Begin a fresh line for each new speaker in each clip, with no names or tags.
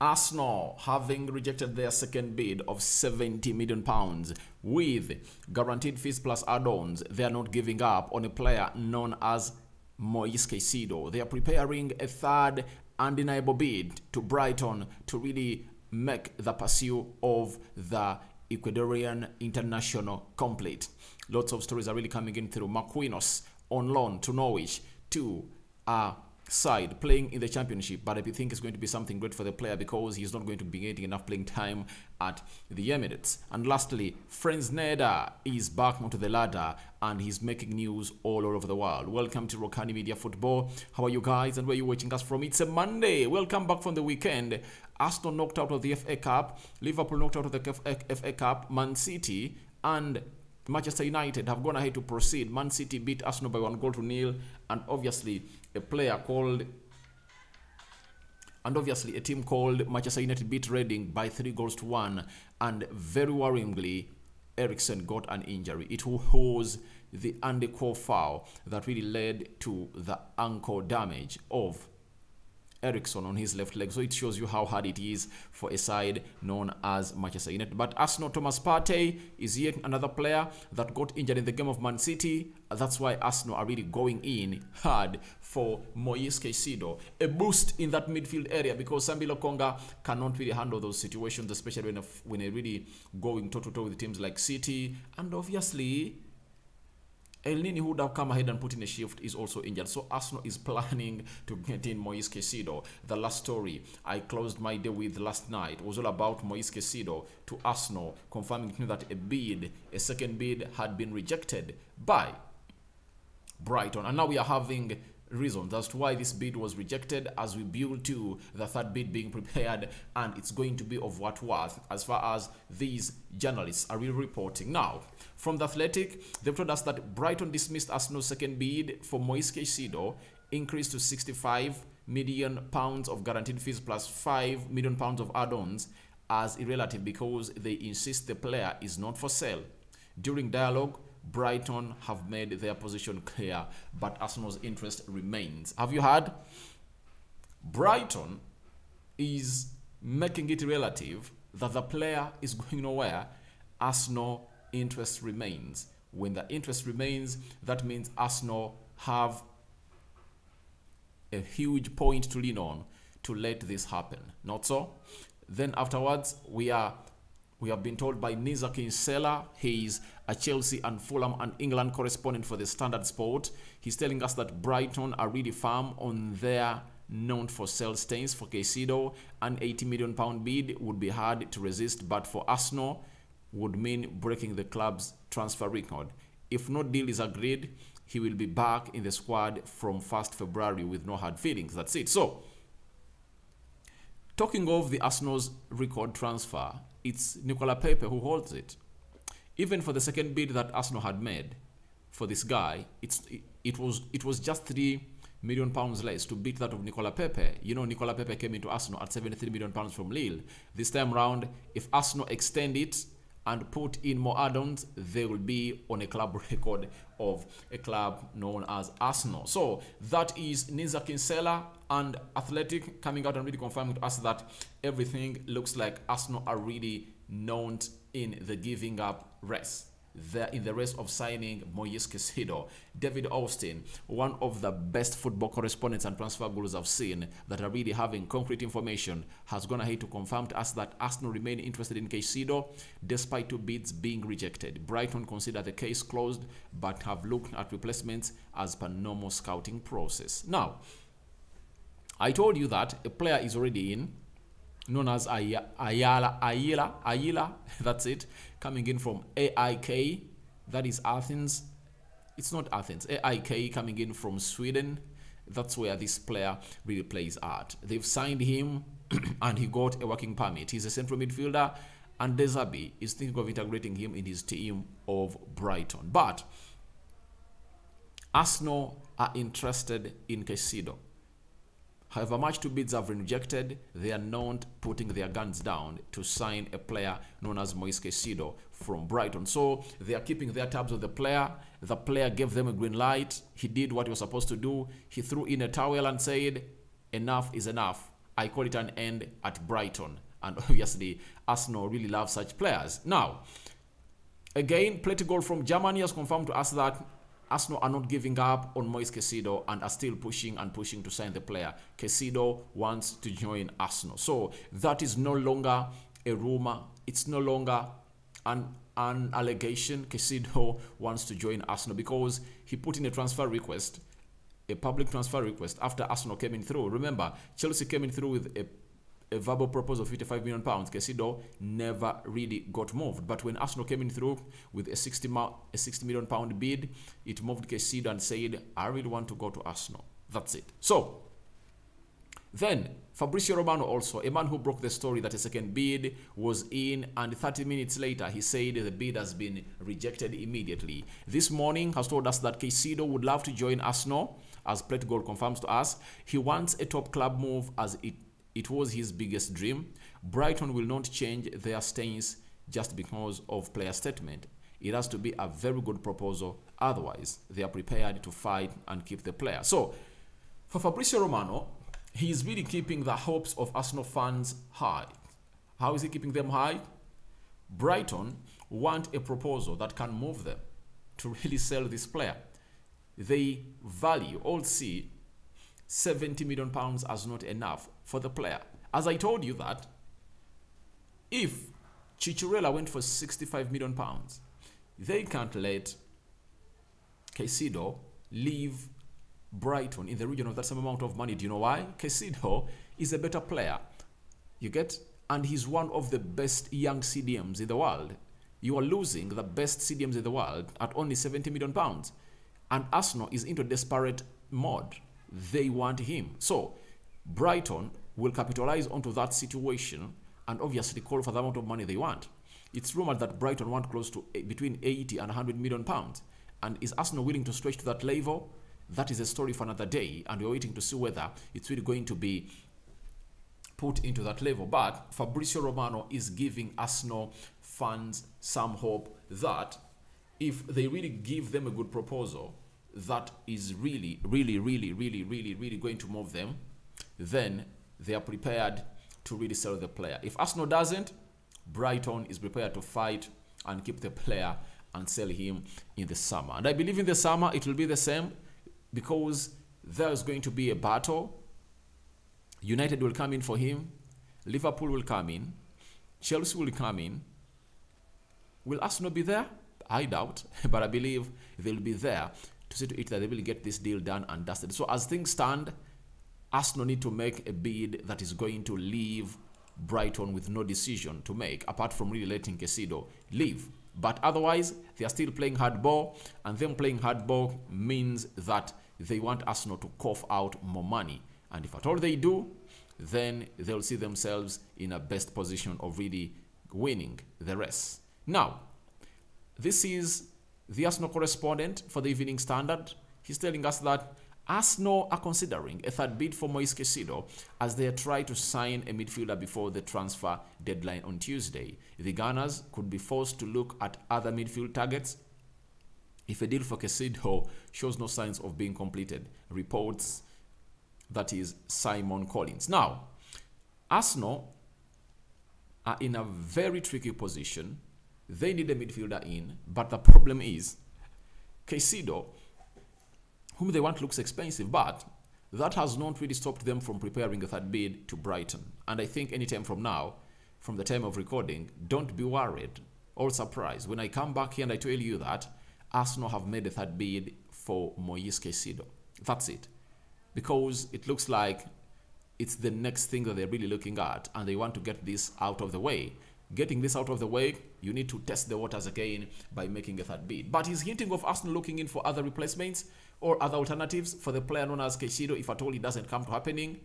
Arsenal having rejected their second bid of £70 million with guaranteed fees plus add-ons, they are not giving up on a player known as Moises Caicedo. They are preparing a third undeniable bid to Brighton to really make the pursuit of the Ecuadorian international complete. Lots of stories are really coming in through Marquinhos on loan to Norwich to side playing in the championship, but I think it's going to be something great for the player because he's not going to be getting enough playing time at the Emirates. And lastly, Fresneda is back onto the ladder and he's making news all over the world. Welcome to Rokani Media Football. How are you guys and where are you watching us from? It's a Monday. Welcome back from the weekend. Arsenal knocked out of the FA Cup, Liverpool knocked out of the FA Cup, Man City and Manchester United have gone ahead to proceed. Man City beat Arsenal by 1-0, and obviously a team called Manchester United beat Reading by 3-1, and very worryingly, Eriksen got an injury. It was the Andy Cole foul that really led to the ankle damage of Eriksen on his left leg. So it shows you how hard it is for a side known as Manchester United. But Arsenal, Thomas Partey is yet another player that got injured in the game of Man City. That's why Arsenal are really going in hard for Moises Caicedo. A boost in that midfield area because Sambi Lokonga cannot really handle those situations, especially when they're really going toe-to-toe with teams like City. And obviously, El Nini, who would have come ahead and put in a shift, is also injured. So Arsenal is planning to get in Moises Caicedo. The last story I closed my day with last night was all about Moises Caicedo to Arsenal, confirming that a second bid had been rejected by Brighton. And now we are having reasons as to why this bid was rejected as we build to the third bid being prepared, and it's going to be of what worth as far as these journalists are really reporting. Now, from The Athletic, they've told us that Brighton dismissed Arsenal's second bid for Moises Caicedo, increased to £65 million of guaranteed fees plus £5 million of add-ons as irrelative because they insist the player is not for sale. During dialogue, Brighton have made their position clear, but Arsenal's interest remains. Have you heard? Brighton is making it relative that the player is going nowhere. Arsenal interest remains. When the interest remains, that means Arsenal have a huge point to lean on to let this happen. Not so? Then afterwards, we have been told by Moises Caicedo, he's a Chelsea and Fulham and England correspondent for the Standard Sport. He's telling us that Brighton are really firm on their known for sale stance for Caicedo. An £80 million bid would be hard to resist, but for Arsenal would mean breaking the club's transfer record. If no deal is agreed, he will be back in the squad from 1st February with no hard feelings. That's it. So, talking of the Arsenal's record transfer, it's Nicolas Pepe who holds it. Even for the second bid that Arsenal had made for this guy, it was just £3 million less to beat that of Nicolas Pepe. You know, Nicolas Pepe came into Arsenal at £73 million from Lille. This time round, if Arsenal extend it and put in more add-ons, they will be on a club record of a club known as Arsenal. So that is Moises Caicedo and Athletic coming out and really confirming to us that everything looks like Arsenal are really known in the giving up race. They're in the race of signing Moises Caicedo. David Austin, one of the best football correspondents and transfer gurus I've seen that are really having concrete information, has gone ahead to confirm to us that Arsenal remain interested in Caicedo despite 2 bids being rejected. Brighton consider the case closed but have looked at replacements as per normal scouting process. Now, I told you that a player is already in, known as Ayala, that's it, coming in from AIK, that is Athens. It's not Athens, AIK coming in from Sweden. That's where this player really plays at. They've signed him and he got a working permit. He's a central midfielder and Desabi is thinking of integrating him in his team of Brighton. But Arsenal are interested in Caicedo. However much 2 bids have been rejected, they are not putting their guns down to sign a player known as Moises Caicedo from Brighton. So they are keeping their tabs on the player. The player gave them a green light. He did what he was supposed to do. He threw in a towel and said, enough is enough. I call it an end at Brighton. And obviously, Arsenal really love such players. Now, again, Plate Goal from Germany has confirmed to us that Arsenal are not giving up on Moises Caicedo and are still pushing and pushing to sign the player. Caicedo wants to join Arsenal. So that is no longer a rumor. It's no longer an allegation. Caicedo wants to join Arsenal because he put in a transfer request, a public transfer request after Arsenal came in through. Remember, Chelsea came in through with a verbal proposal of £55 million. Caicedo never really got moved. But when Arsenal came in through with a £60 million bid, it moved Caicedo and said, I really want to go to Arsenal. That's it. So, then, Fabrizio Romano also, a man who broke the story that a second bid was in, and 30 minutes later, he said the bid has been rejected immediately. This morning has told us that Caicedo would love to join Arsenal, as Plate Goal confirms to us. He wants a top club move as it was his biggest dream. Brighton will not change their stance just because of player statement. It has to be a very good proposal. Otherwise, they are prepared to fight and keep the player. So, for Fabrizio Romano, he is really keeping the hopes of Arsenal fans high. How is he keeping them high? Brighton want a proposal that can move them to really sell this player. They value, all see, £70 million as not enough for the player. As I told you that, if Chicharella went for £65 million, they can't let Caicedo leave Brighton in the region of that same amount of money. Do you know why? Caicedo is a better player. You get? And he's one of the best young CDMs in the world. You are losing the best CDMs in the world at only £70 million. And Arsenal is into desperate mode. They want him. So, Brighton will capitalize onto that situation and obviously call for the amount of money they want. It's rumored that Brighton want close to between 80 and 100 million pounds. And is Arsenal willing to stretch to that level? That is a story for another day, and we're waiting to see whether it's really going to be put into that level. But Fabrizio Romano is giving Arsenal fans some hope that if they really give them a good proposal that is really going to move them, then they are prepared to really sell the player. If Arsenal doesn't, Brighton is prepared to fight and keep the player and sell him in the summer. And I believe in the summer it will be the same, because there's going to be a battle. United will come in for him. Liverpool will come in. Chelsea will come in. Will Arsenal be there? I doubt, but I believe they'll be there to see to it that they will get this deal done and dusted. So as things stand, Arsenal need to make a bid that is going to leave Brighton with no decision to make, apart from really letting Caicedo leave. But otherwise, they are still playing hardball, and them playing hardball means that they want Arsenal to cough out more money. And if at all they do, then they'll see themselves in a best position of really winning the race. Now, this is the Arsenal correspondent for the Evening Standard. He's telling us that Arsenal are considering a third bid for Moises Caicedo as they try to sign a midfielder before the transfer deadline on Tuesday. The Gunners could be forced to look at other midfield targets if a deal for Caicedo shows no signs of being completed, reports that is Simon Collins. Now, Arsenal are in a very tricky position. They need a midfielder in, but the problem is Caicedo, whom they want, looks expensive, but that has not really stopped them from preparing a third bid to Brighton. And I think anytime from now, from the time of recording, don't be worried or surprised when I come back here and I tell you that Arsenal have made a third bid for Moises Caicedo. That's it. Because it looks like it's the next thing that they're really looking at, and they want to get this out of the way. Getting this out of the way, you need to test the waters again by making a third bid. But he's hinting of Arsenal looking in for other replacements or other alternatives for the player known as Caicedo if at all it doesn't come to happening.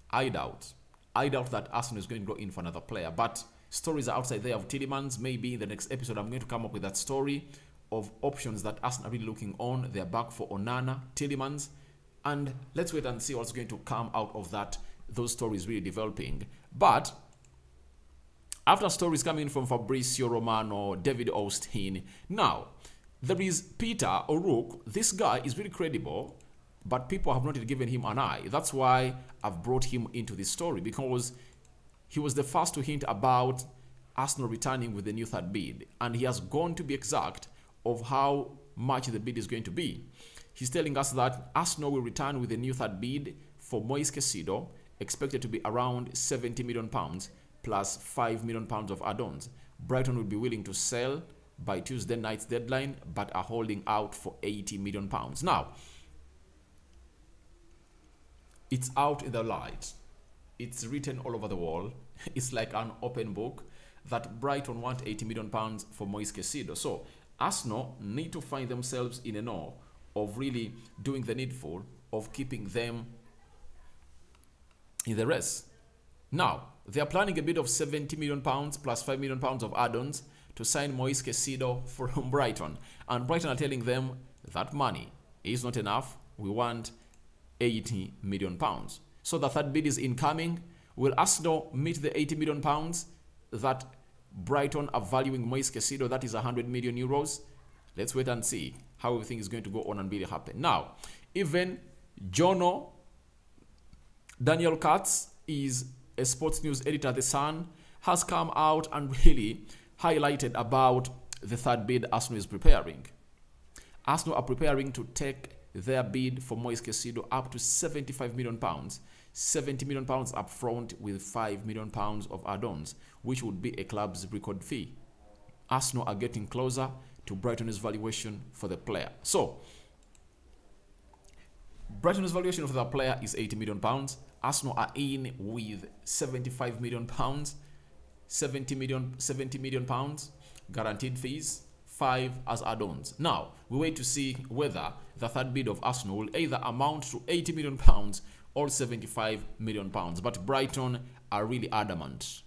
I doubt that Arsenal is going to go in for another player. But stories are outside there of Tielemans. Maybe in the next episode I'm going to come up with that story of options that Arsenal are really looking on. They're back for Onana, Tielemans, and let's wait and see what's going to come out of that. Those stories really developing. But after stories coming from Fabrizio Romano, David Austin, now there is Peter O'Rourke. This guy is really credible. but people have not yet given him an eye. That's why I've brought him into this story, because he was the first to hint about Arsenal returning with the new third bid, and he has gone to be exact of how much the bid is going to be. He's telling us that Arsenal will return with a new third bid for Moises Caicedo, expected to be around £70 million plus £5 million of add-ons. Brighton will be willing to sell by Tuesday night's deadline, but are holding out for £80 million. Now, it's out in the light. It's written all over the wall. It's like an open book that Brighton want £80 million for Moises Caicedo. So Arsenal need to find themselves in a know of really doing the needful of keeping them in the race. Now, they are planning a bid of £70 million plus £5 million of add-ons to sign Moises Caicedo from Brighton. And Brighton are telling them that money is not enough. We want £80 million. So the third bid is incoming. Will Arsenal meet the £80 million that Brighton are valuing Moises Caicedo? That is 100 million euros. Let's wait and see how everything is going to go on and really happen. Now, even Jono Daniel Katz is a sports news editor at The Sun, has come out and really highlighted about the third bid Arsenal is preparing. Arsenal are preparing to take their bid for Moises Caicedo up to £75 million. £70 million up front with £5 million of add-ons, which would be a club's record fee. Arsenal are getting closer to Brighton's valuation for the player. So, Brighton's valuation for the player is £80 million. Arsenal are in with £75 million, £70 million guaranteed fees, 5 as add-ons. Now, we wait to see whether the third bid of Arsenal will either amount to £80 million or £75 million. But Brighton are really adamant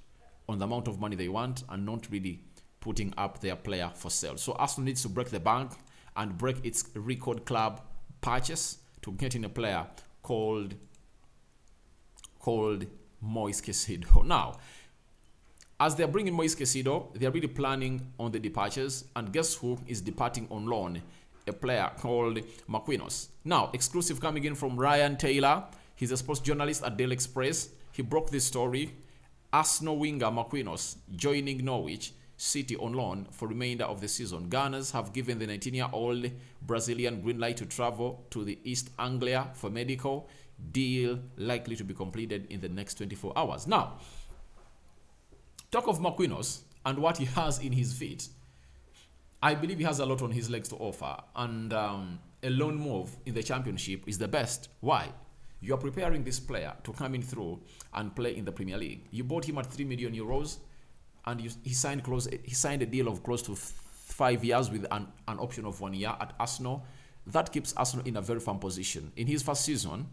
on the amount of money they want and not really putting up their player for sale. So Arsenal needs to break the bank and break its record club purchase to get in a player called Moises Caicedo. Now, as they're bringing Moises Caicedo, they're really planning on the departures. And guess who is departing on loan? A player called Marquinhos. Now, exclusive coming in from Ryan Taylor. He's a sports journalist at Daily Express. He broke this story. Arsenal winger Marquinhos joining Norwich City on loan for remainder of the season. Gunners have given the 19-year-old Brazilian green light to travel to the East Anglia for medical. Deal likely to be completed in the next 24 hours. Now, talk of Marquinhos and what he has in his feet. I believe he has a lot on his legs to offer, and a loan move in the championship is the best. Why? You are preparing this player to come in through and play in the Premier League. You bought him at €3 million, and he signed a deal of close to 5 years with an option of 1 year at Arsenal. That keeps Arsenal in a very firm position. In his first season,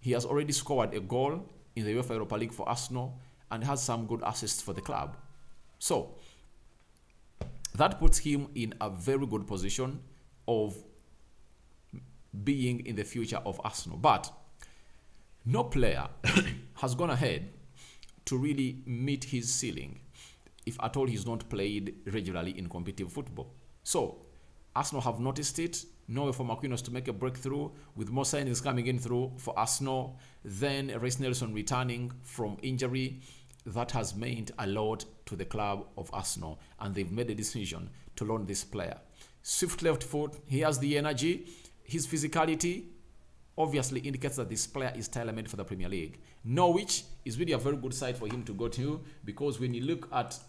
he has already scored a goal in the UEFA Europa League for Arsenal and has some good assists for the club. So, that puts him in a very good position of being in the future of Arsenal. But no player has gone ahead to really meet his ceiling, if at all he's not played regularly in competitive football. So, Arsenal have noticed it. No way for Marquinhos to make a breakthrough, with more signings coming in through for Arsenal. Then Reece Nelson returning from injury. That has meant a lot to the club of Arsenal, and they've made a decision to loan this player. Swift left foot, he has the energy. His physicality obviously indicates that this player is tailor-made for the Premier League. Norwich is really a very good side for him to go to, because when you look at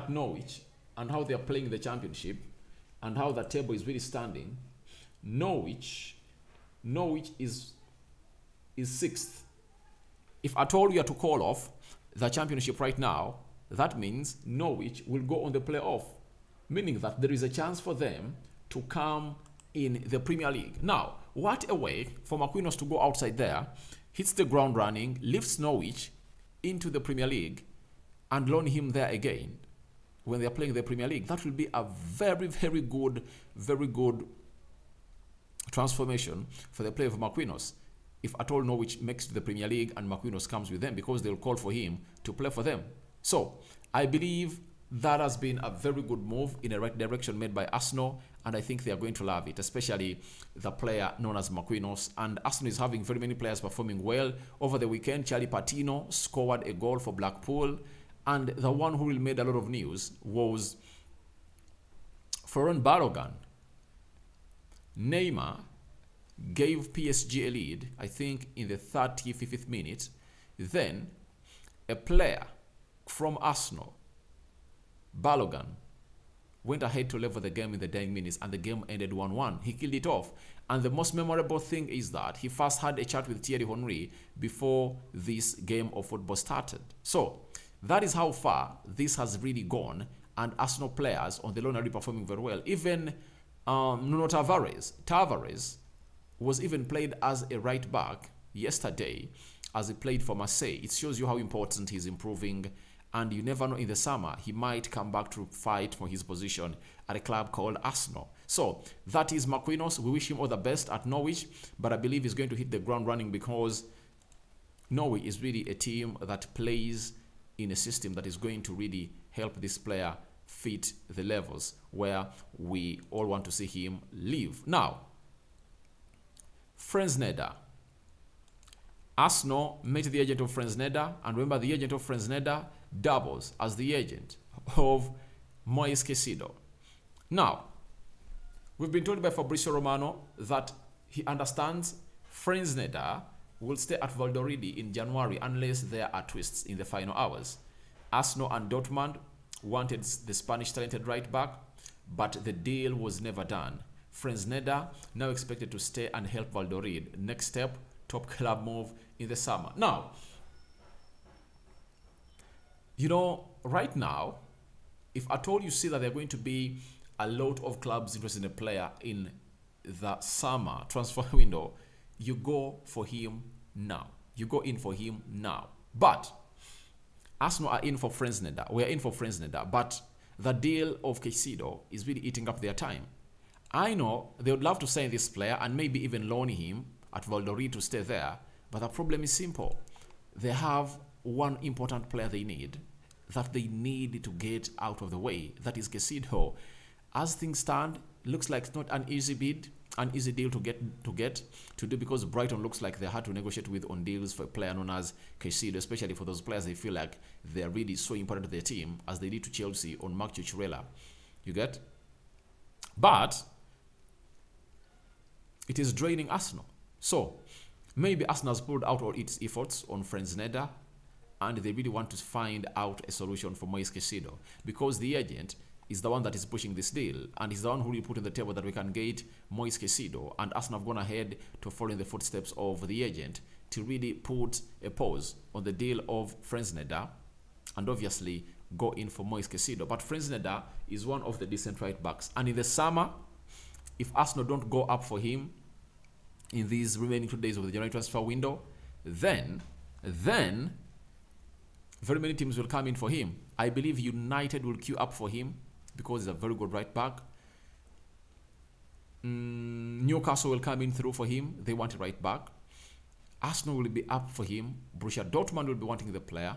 Norwich and how they are playing the championship and how the table is really standing, Norwich is 6th. If at all you are to call off the championship right now, that means Norwich will go on the playoff, meaning that there is a chance for them to come in the Premier League. Now, what a way for Marquinhos to go outside there, hits the ground running, lifts Norwich into the Premier League, and loan him there again when they're playing the Premier League. That will be a very, very good transformation for the player of Marquinhos, if at all Norwich makes to the Premier League and Marquinhos comes with them, because they'll call for him to play for them. So, I believe that has been a very good move in the right direction made by Arsenal, and I think they are going to love it, especially the player known as Marquinhos. And Arsenal is having very many players performing well. Over the weekend, Charlie Patino scored a goal for Blackpool, and the one who really made a lot of news was Florent Balogun. Neymar gave PSG a lead, I think, in the 35th minute. Then, a player from Arsenal, Balogun, went ahead to level the game in the dying minutes, and the game ended 1-1. He killed it off. And the most memorable thing is that he first had a chat with Thierry Henry before this game of football started. So, that is how far this has really gone, and Arsenal players on the loan are really performing very well. Even Nuno Tavares was even played as a right back yesterday as he played for Marseille. It shows you how important he's improving, and you never know, in the summer he might come back to fight for his position at a club called Arsenal. So that is Marquinhos. We wish him all the best at Norwich, but I believe he's going to hit the ground running, because Norwich is really a team that plays in a system that is going to really help this player fit the levels where we all want to see him live. Now, Fresneda. Arsenal met the agent of Fresneda, and remember, the agent of Fresneda doubles as the agent of Moises Caicedo. Now, we've been told by Fabrizio Romano that he understands Fresneda will stay at Valladolid in January unless there are twists in the final hours. Arsenal and Dortmund wanted the Spanish talented right back, but the deal was never done. Fresneda now expected to stay and help Valladolid. Next step, top club move in the summer. Now, you know, right now, if at all you see that there are going to be a lot of clubs interested in a player in the summer transfer window, you go for him now. You go in for him now. But Arsenal are in for Fresneda. We are in for Fresneda. But the deal of Caicedo is really eating up their time. I know they would love to sign this player and maybe even loan him at Valladolid to stay there. But the problem is simple. They have one important player they need to get out of the way. That is Caicedo. As things stand, looks like it's not an easy bid, an easy deal to do, because Brighton looks like they had to negotiate with on deals for a player known as Caicedo, especially for those players they feel like they're really so important to their team, as they did to Chelsea on Marc Cucurella. You get? But it is draining Arsenal. So maybe Arsenal has pulled out all its efforts on Fresneda, and they really want to find out a solution for Moises Caicedo, because the agent is the one that is pushing this deal, and he's the one who will put on the table that we can get Moises Caicedo, and Arsenal have gone ahead to follow in the footsteps of the agent to really put a pause on the deal of Fresneda and obviously go in for Moises Caicedo. But Fresneda is one of the decent right backs, and in the summer, if Arsenal don't go up for him in these remaining 2 days of the January transfer window, then very many teams will come in for him. I believe United will queue up for him because he's a very good right back. Newcastle will come in through for him. They want a right back. Arsenal will be up for him. Borussia Dortmund will be wanting the player.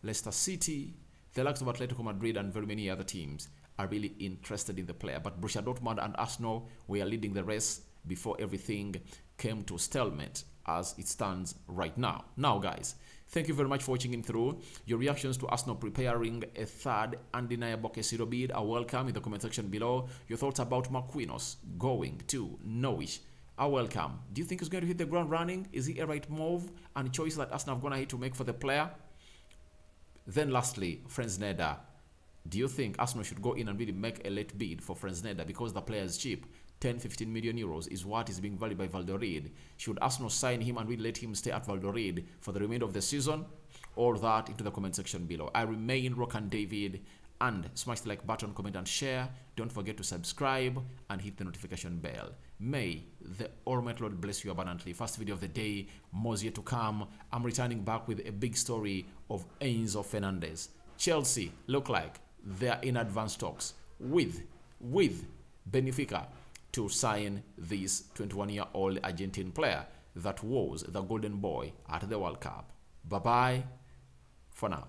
Leicester City, the likes of Atletico Madrid, and very many other teams are really interested in the player. But Borussia Dortmund and Arsenal were leading the race before everything came to stalemate as it stands right now. Now, guys, thank you very much for watching in through. Your reactions to Arsenal preparing a third undeniable Caicedo bid are welcome in the comment section below. Your thoughts about Marquinhos going to Norwich are welcome. Do you think he's going to hit the ground running? Is he a right move and choice that Arsenal have gone ahead to make for the player? Then lastly, Fresneda. Do you think Arsenal should go in and really make a late bid for Fresneda because the player is cheap? 10-15 million euros is what is being valued by Valladolid. Should Arsenal sign him and really let him stay at Valladolid for the remainder of the season? All that into the comment section below. I remain Rokani David, and smash the like button, comment and share. Don't forget to subscribe and hit the notification bell. May the Almighty Lord bless you abundantly. First video of the day, more yet to come. I'm returning back with a big story of Enzo Fernandez. Chelsea look like they're in advanced talks with Benfica to sign this 21-year-old Argentine player that was the golden boy at the World Cup. Bye-bye for now.